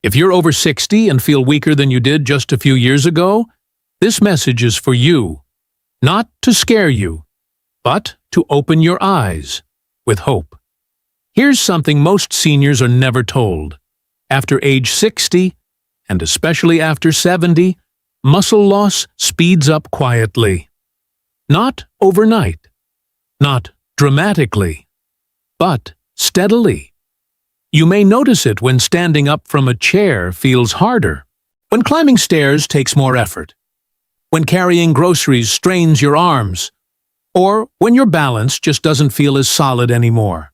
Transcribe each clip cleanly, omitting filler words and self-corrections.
If you're over 60 and feel weaker than you did just a few years ago, this message is for you, not to scare you, but to open your eyes with hope. Here's something most seniors are never told. After age 60, and especially after 70, muscle loss speeds up quietly. Not overnight, not dramatically, but steadily. You may notice it when standing up from a chair feels harder, when climbing stairs takes more effort, when carrying groceries strains your arms, or when your balance just doesn't feel as solid anymore.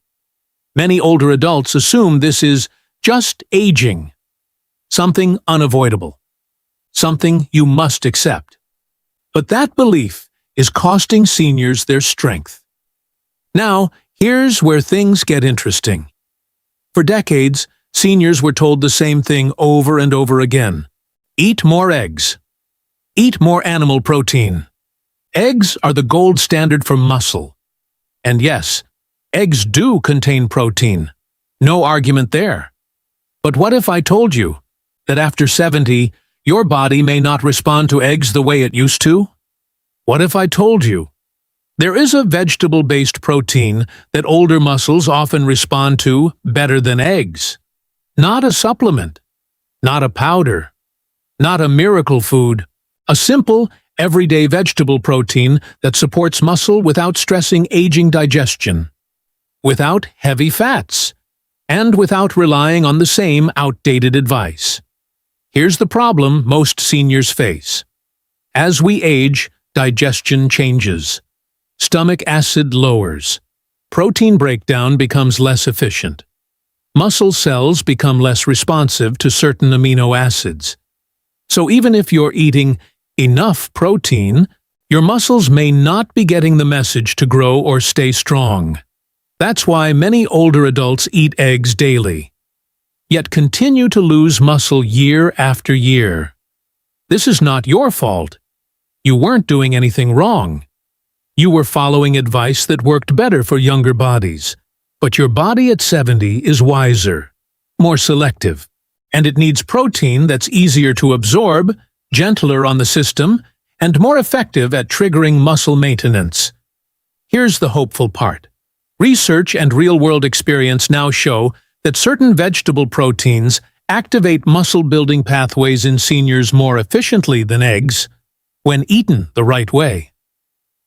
Many older adults assume this is just aging, something unavoidable, something you must accept. But that belief is costing seniors their strength. Now, here's where things get interesting. For decades, seniors were told the same thing over and over again. Eat more eggs. Eat more animal protein. Eggs are the gold standard for muscle. And yes, eggs do contain protein. No argument there. But what if I told you that after 70, your body may not respond to eggs the way it used to? What if I told you there is a vegetable-based protein that older muscles often respond to better than eggs? Not a supplement, not a powder, not a miracle food, a simple, everyday vegetable protein that supports muscle without stressing aging digestion, without heavy fats, and without relying on the same outdated advice. Here's the problem most seniors face. As we age, digestion changes. Stomach acid lowers. Protein breakdown becomes less efficient. Muscle cells become less responsive to certain amino acids. So even if you're eating enough protein, your muscles may not be getting the message to grow or stay strong. That's why many older adults eat eggs daily, yet continue to lose muscle year after year. This is not your fault. You weren't doing anything wrong. You were following advice that worked better for younger bodies. But your body at 70 is wiser, more selective, and it needs protein that's easier to absorb, gentler on the system, and more effective at triggering muscle maintenance. Here's the hopeful part. Research and real-world experience now show that certain vegetable proteins activate muscle-building pathways in seniors more efficiently than eggs when eaten the right way.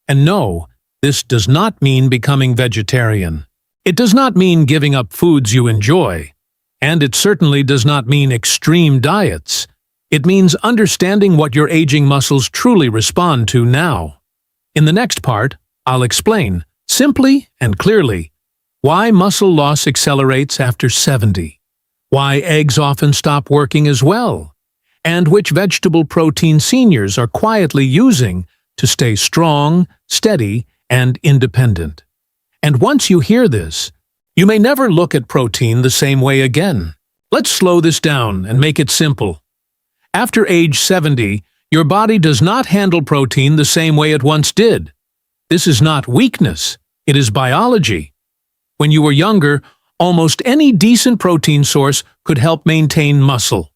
And no, this does not mean becoming vegetarian. It does not mean giving up foods you enjoy. And it certainly does not mean extreme diets. It means understanding what your aging muscles truly respond to now. In the next part, I'll explain, simply and clearly, why muscle loss accelerates after 70, why eggs often stop working as well, and which vegetable protein seniors are quietly using to stay strong, steady, and independent. And once you hear this, you may never look at protein the same way again. Let's slow this down and make it simple. After age 70, your body does not handle protein the same way it once did. This is not weakness, it is biology. When you were younger, almost any decent protein source could help maintain muscle.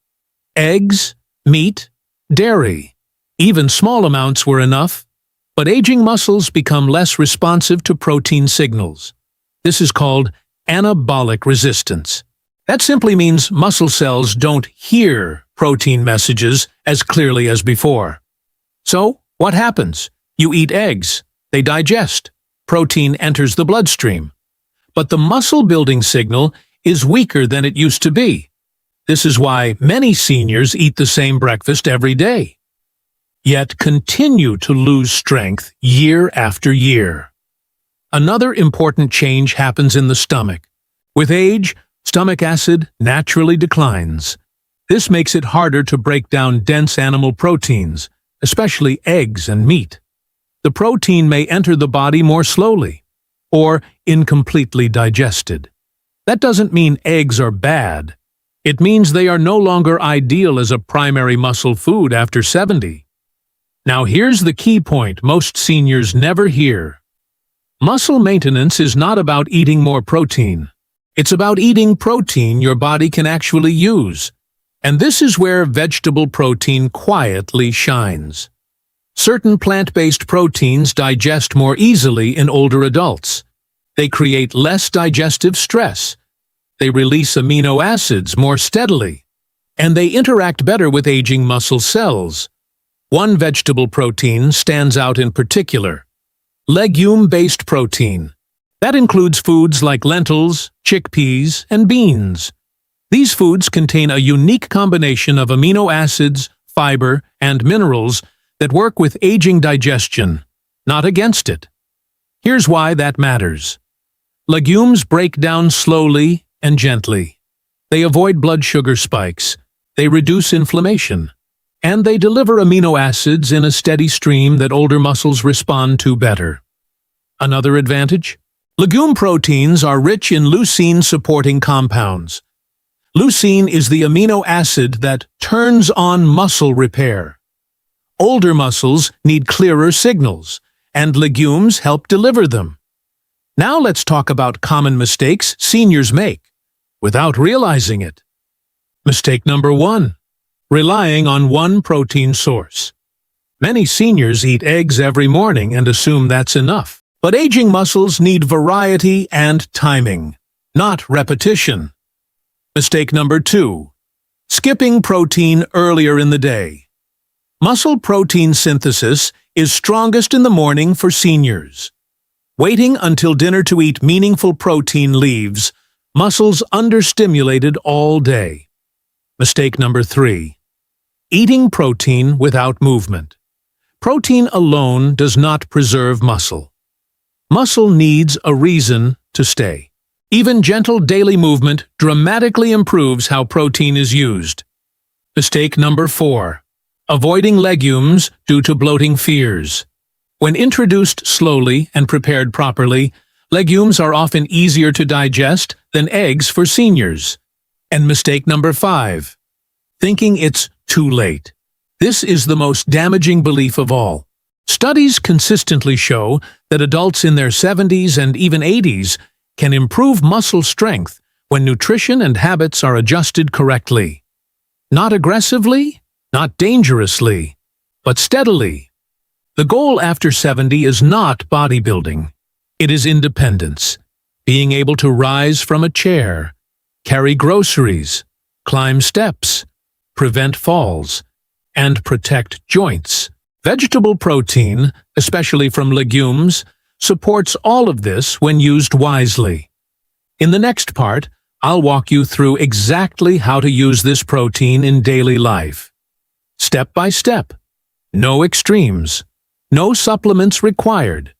Eggs, meat, dairy, even small amounts were enough. But aging muscles become less responsive to protein signals. This is called anabolic resistance. That simply means muscle cells don't hear protein messages as clearly as before. So, what happens? You eat eggs. They digest. Protein enters the bloodstream. But the muscle-building signal is weaker than it used to be. This is why many seniors eat the same breakfast every day, yet continue to lose strength year after year. Another important change happens in the stomach. With age, stomach acid naturally declines. This makes it harder to break down dense animal proteins, especially eggs and meat. The protein may enter the body more slowly, or incompletely digested. That doesn't mean eggs are bad. It means they are no longer ideal as a primary muscle food after 70. Now here's the key point most seniors never hear. Muscle maintenance is not about eating more protein. It's about eating protein your body can actually use. And this is where vegetable protein quietly shines. Certain plant-based proteins digest more easily in older adults. They create less digestive stress. They release amino acids more steadily. And they interact better with aging muscle cells. One vegetable protein stands out in particular: legume-based protein. That includes foods like lentils, chickpeas, and beans. These foods contain a unique combination of amino acids, fiber, and minerals that work with aging digestion, not against it. Here's why that matters. Legumes break down slowly and gently. They avoid blood sugar spikes. They reduce inflammation. And they deliver amino acids in a steady stream that older muscles respond to better. Another advantage? Legume proteins are rich in leucine-supporting compounds. Leucine is the amino acid that turns on muscle repair. Older muscles need clearer signals, and legumes help deliver them. Now let's talk about common mistakes seniors make, without realizing it. Mistake number 1. Relying on one protein source. Many seniors eat eggs every morning and assume that's enough. But aging muscles need variety and timing, not repetition. Mistake number 2. Skipping protein earlier in the day. Muscle protein synthesis is strongest in the morning for seniors. Waiting until dinner to eat meaningful protein leaves muscles understimulated all day. Mistake number 3. Eating protein without movement. Protein alone does not preserve muscle. Muscle needs a reason to stay. Even gentle daily movement dramatically improves how protein is used. Mistake number 4. Avoiding legumes due to bloating fears. When introduced slowly and prepared properly, legumes are often easier to digest than eggs for seniors. And mistake number 5. Thinking it's too late. This is the most damaging belief of all. Studies consistently show that adults in their 70s and even 80s can improve muscle strength when nutrition and habits are adjusted correctly. Not aggressively, not dangerously, but steadily. The goal after 70 is not bodybuilding. It is independence, being able to rise from a chair, carry groceries, climb steps, prevent falls, and protect joints. Vegetable protein, especially from legumes, supports all of this when used wisely. In the next part, I'll walk you through exactly how to use this protein in daily life. Step by step. No extremes. No supplements required.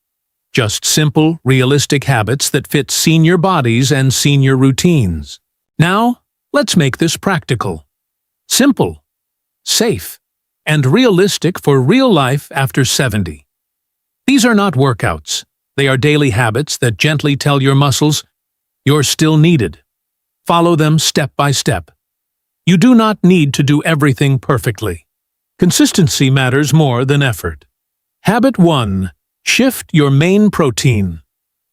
Just simple, realistic habits that fit senior bodies and senior routines. Now, let's make this practical. Simple, safe, and realistic for real life after 70. These are not workouts. They are daily habits that gently tell your muscles, you're still needed. Follow them step by step. You do not need to do everything perfectly. Consistency matters more than effort. Habit 1. Shift your main protein.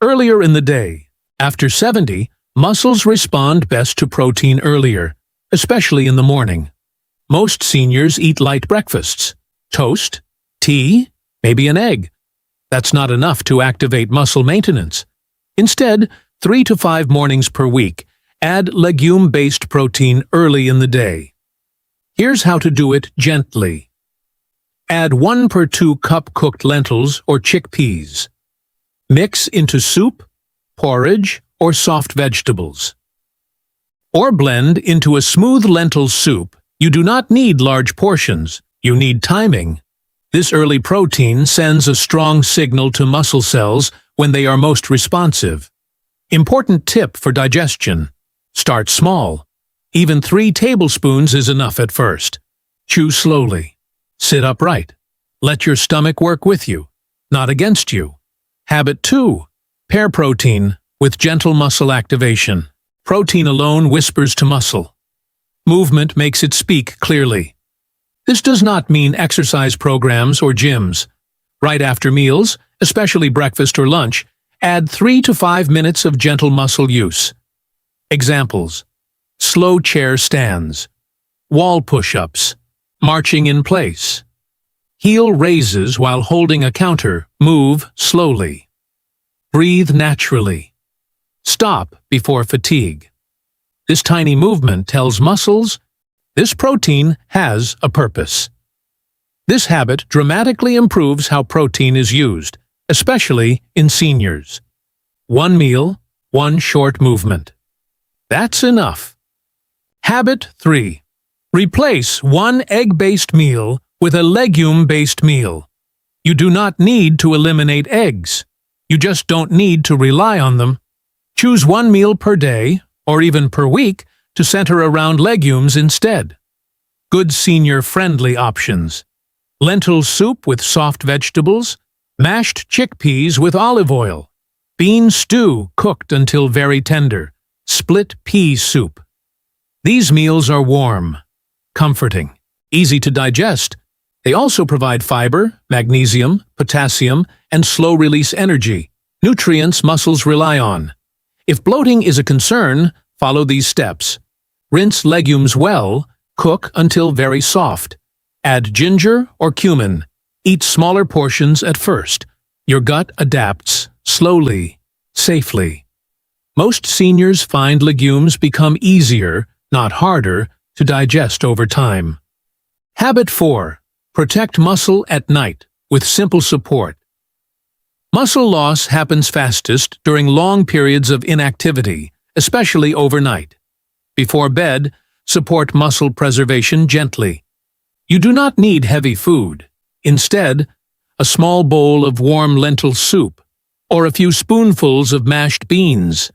Earlier in the day. After 70, muscles respond best to protein earlier, especially in the morning. Most seniors eat light breakfasts. Toast, tea, maybe an egg. That's not enough to activate muscle maintenance. Instead, 3 to 5 mornings per week, add legume-based protein early in the day. Here's how to do it gently. Add 1 per 2 cup cooked lentils or chickpeas. Mix into soup, porridge, or soft vegetables. Or blend into a smooth lentil soup. You do not need large portions. You need timing. This early protein sends a strong signal to muscle cells when they are most responsive. Important tip for digestion. Start small. Even 3 tablespoons is enough at first. Chew slowly. Sit upright. Let your stomach work with you, not against you. Habit 2. Pair protein with gentle muscle activation. Protein alone whispers to muscle. Movement makes it speak clearly. This does not mean exercise programs or gyms. Right after meals, especially breakfast or lunch, add 3 to 5 minutes of gentle muscle use. Examples: slow chair stands, wall push-ups, marching in place. Heel raises while holding a counter, move slowly. Breathe naturally. Stop before fatigue. This tiny movement tells muscles, this protein has a purpose. This habit dramatically improves how protein is used, especially in seniors. One meal, one short movement. That's enough. Habit 3. Replace one egg-based meal with a legume-based meal. You do not need to eliminate eggs. You just don't need to rely on them. Choose one meal per day, or even per week, to center around legumes instead. Good senior-friendly options. Lentil soup with soft vegetables, mashed chickpeas with olive oil, bean stew cooked until very tender, split pea soup. These meals are warm, comforting, easy to digest. They also provide fiber, magnesium, potassium, and slow-release energy, nutrients muscles rely on. If bloating is a concern, follow these steps. Rinse legumes well, cook until very soft. Add ginger or cumin. Eat smaller portions at first. Your gut adapts slowly, safely. Most seniors find legumes become easier, not harder, to digest over time. Habit 4. Protect muscle at night with simple support. Muscle loss happens fastest during long periods of inactivity, especially overnight. Before bed, support muscle preservation gently. You do not need heavy food. Instead, a small bowl of warm lentil soup, or a few spoonfuls of mashed beans,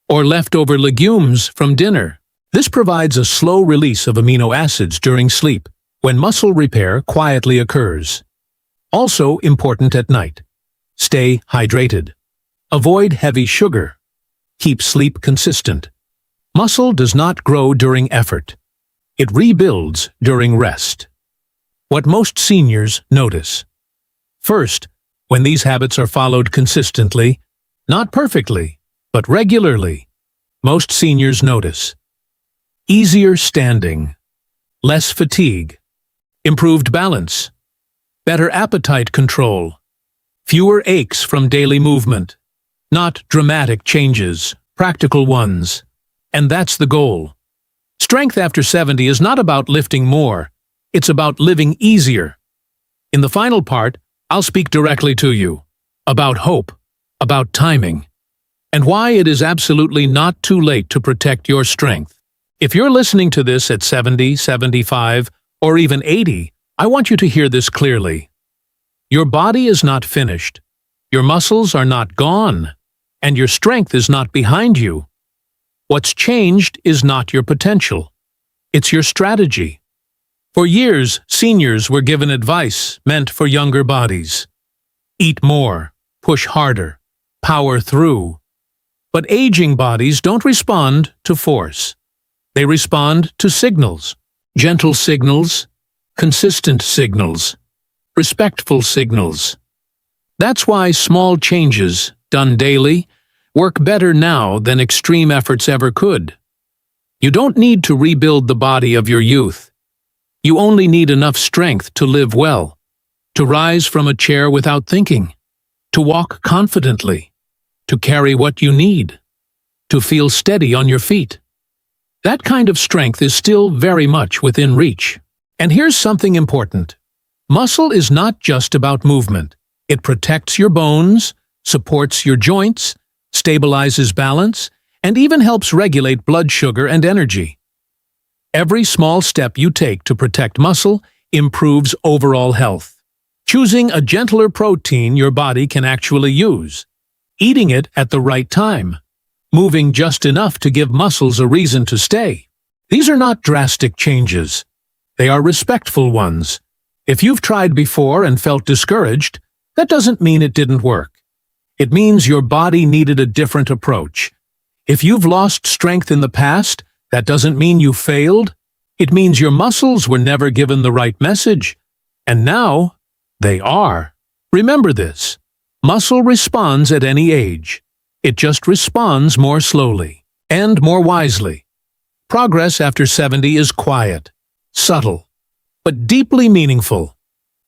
or leftover legumes from dinner. This provides a slow release of amino acids during sleep, when muscle repair quietly occurs. Also important at night. Stay hydrated. Avoid heavy sugar. Keep sleep consistent. Muscle does not grow during effort. It rebuilds during rest. What most seniors notice. First, when these habits are followed consistently, not perfectly, but regularly, most seniors notice. Easier standing, less fatigue, improved balance, better appetite control, fewer aches from daily movement, not dramatic changes, practical ones. And that's the goal. Strength after 70 is not about lifting more, it's about living easier. In the final part, I'll speak directly to you, about hope, about timing, and why it is absolutely not too late to protect your strength. If you're listening to this at 70, 75, or even 80, I want you to hear this clearly. Your body is not finished, your muscles are not gone, and your strength is not behind you. What's changed is not your potential, it's your strategy. For years, seniors were given advice meant for younger bodies. Eat more, push harder, power through. But aging bodies don't respond to force. They respond to signals, gentle signals, consistent signals, respectful signals. That's why small changes, done daily, work better now than extreme efforts ever could. You don't need to rebuild the body of your youth. You only need enough strength to live well, to rise from a chair without thinking, to walk confidently, to carry what you need, to feel steady on your feet. That kind of strength is still very much within reach. And here's something important. Muscle is not just about movement. It protects your bones, supports your joints, stabilizes balance, and even helps regulate blood sugar and energy. Every small step you take to protect muscle improves overall health. Choosing a gentler protein your body can actually use, eating it at the right time, moving just enough to give muscles a reason to stay. These are not drastic changes. They are respectful ones. If you've tried before and felt discouraged, that doesn't mean it didn't work. It means your body needed a different approach. If you've lost strength in the past, that doesn't mean you failed. It means your muscles were never given the right message. And now, they are. Remember this. Muscle responds at any age. It just responds more slowly and more wisely. Progress after 70 is quiet, subtle, but deeply meaningful.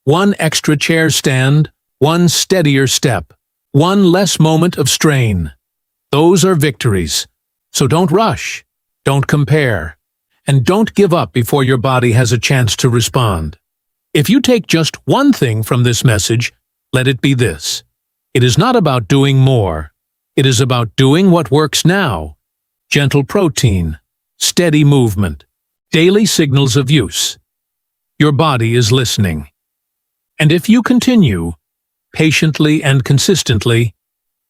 One extra chair stand, one steadier step, one less moment of strain. Those are victories. So don't rush, don't compare, and don't give up before your body has a chance to respond. If you take just one thing from this message, let it be this. It is not about doing more. It is about doing what works now. Gentle protein, steady movement, daily signals of use. Your body is listening. And if you continue, patiently and consistently,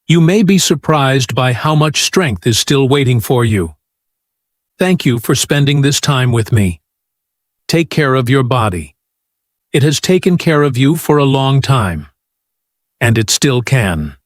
you may be surprised by how much strength is still waiting for you. Thank you for spending this time with me. Take care of your body. It has taken care of you for a long time. And it still can.